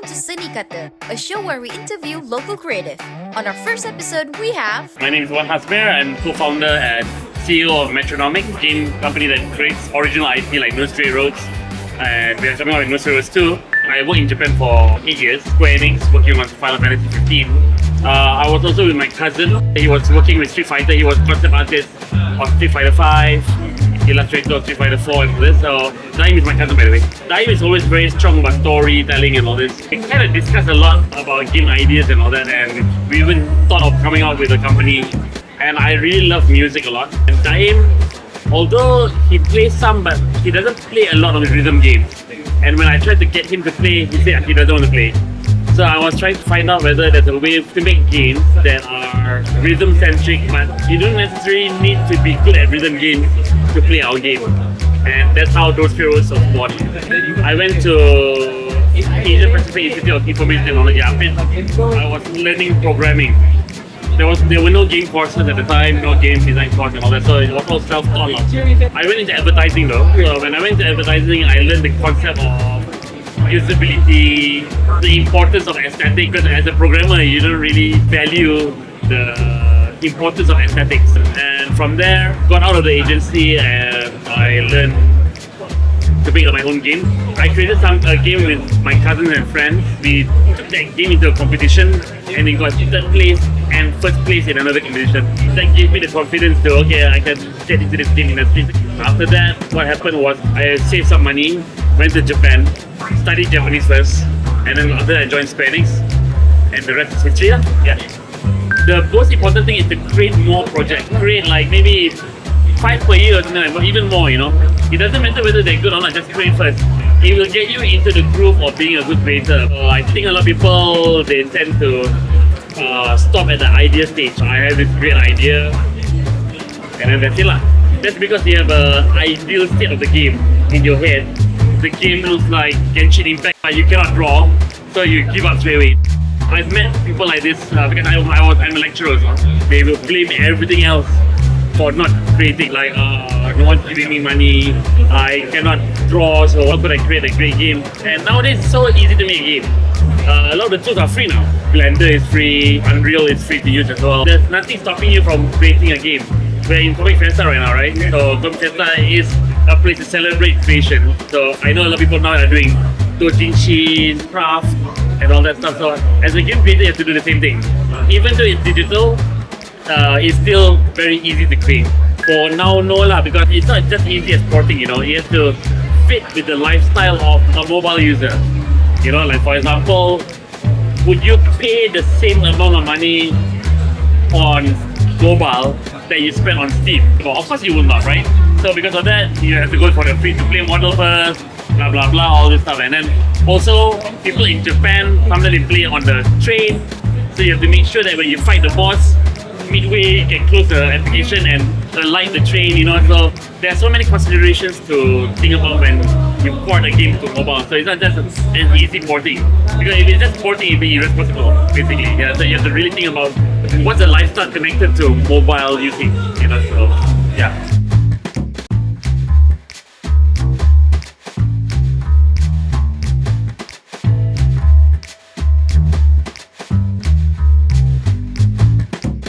Welcome to SeniKata, a show where we interview local creative. On our first episode, we have... My name is Wan Hazmer. I'm co-founder and CEO of Metronomik, a game company that creates original IP like No Stray Roads. And we are coming out with No Stray Roads 2. I worked in Japan for 8 years, Square Enix, working on Final Fantasy 15. I was also with my cousin. He was working with Street Fighter. He was concept artist of Street Fighter 5, illustrator of Street Fighter 4 and all this. So Daim is my cousin, by the way. Daim is always very strong about storytelling and all this. We kind of discussed a lot about game ideas and all that, and we even thought of coming out with a company. And I really love music a lot. And Daim, although he plays some, but he doesn't play a lot of rhythm games. And when I tried to get him to play, he said he doesn't want to play. So I was trying to find out whether there's a way to make games that are rhythm-centric, but you don't necessarily need to be good at rhythm games to play our game. And that's how those heroes was born. I went to Asia Pacific Institute of Information Technology, APIT. I was learning programming. There were no game courses at the time, no game design course and all that, so it was all self-taught. I went into advertising though. So when I went into advertising, I learned the concept of usability, the importance of aesthetic, because as a programmer, you don't really value the importance of aesthetics. And from there, got out of the agency and I learned to make my own game. I created a game with my cousins and friends. We took that game into a competition and we got third place and first place in another competition. That gave me the confidence to, okay, I can get into this game industry. After that, what happened was I saved some money, went to Japan, studied Japanese first, and then after that I joined Square Enix, and the rest is history. Yeah. The most important thing is to create more projects. Create like maybe 5 per year or something, or even more, you know. It doesn't matter whether they're good or not, just create first. It will get you into the groove of being a good creator. I think a lot of people, they tend to stop at the idea stage. I have this great idea, and then that's it lah. That's because you have an ideal state of the game in your head. The game looks like Genshin Impact, but you cannot draw, so you give up straight away. I've met people like this because I'm a lecturer, so they will blame everything else for not creating, like no one's giving me money, I cannot draw, so how could I create a great game? And nowadays it's so easy to make a game. A lot of the tools are free now. Blender is free, Unreal is free to use as well. There's nothing stopping you from creating a game. We're in Comic Festa right now, right? So Comic Festa is a place to celebrate creation. So I know a lot of people now are doing doujinshi, craft, and all that stuff. So as a game creator, you have to do the same thing. Even though it's digital, it's still very easy to create. For now, no lah, because it's not just easy as porting, you know. You have to fit with the lifestyle of a mobile user. You know, like for example, would you pay the same amount of money on mobile that you spend on Steam? Well, of course you will not, right? So because of that, you have to go for the free-to-play model first, blah blah blah, all this stuff. And then also, people in Japan, sometimes they play on the train, so you have to make sure that when you fight the boss, midway you can close the application and align the train, you know. So there are so many considerations to think about when you port a game to mobile. So it's not just an easy porting, because if it's just porting, it'd be irresponsible, basically. Yeah, so you have to really think about what's the lifestyle connected to mobile usage, you know. So yeah.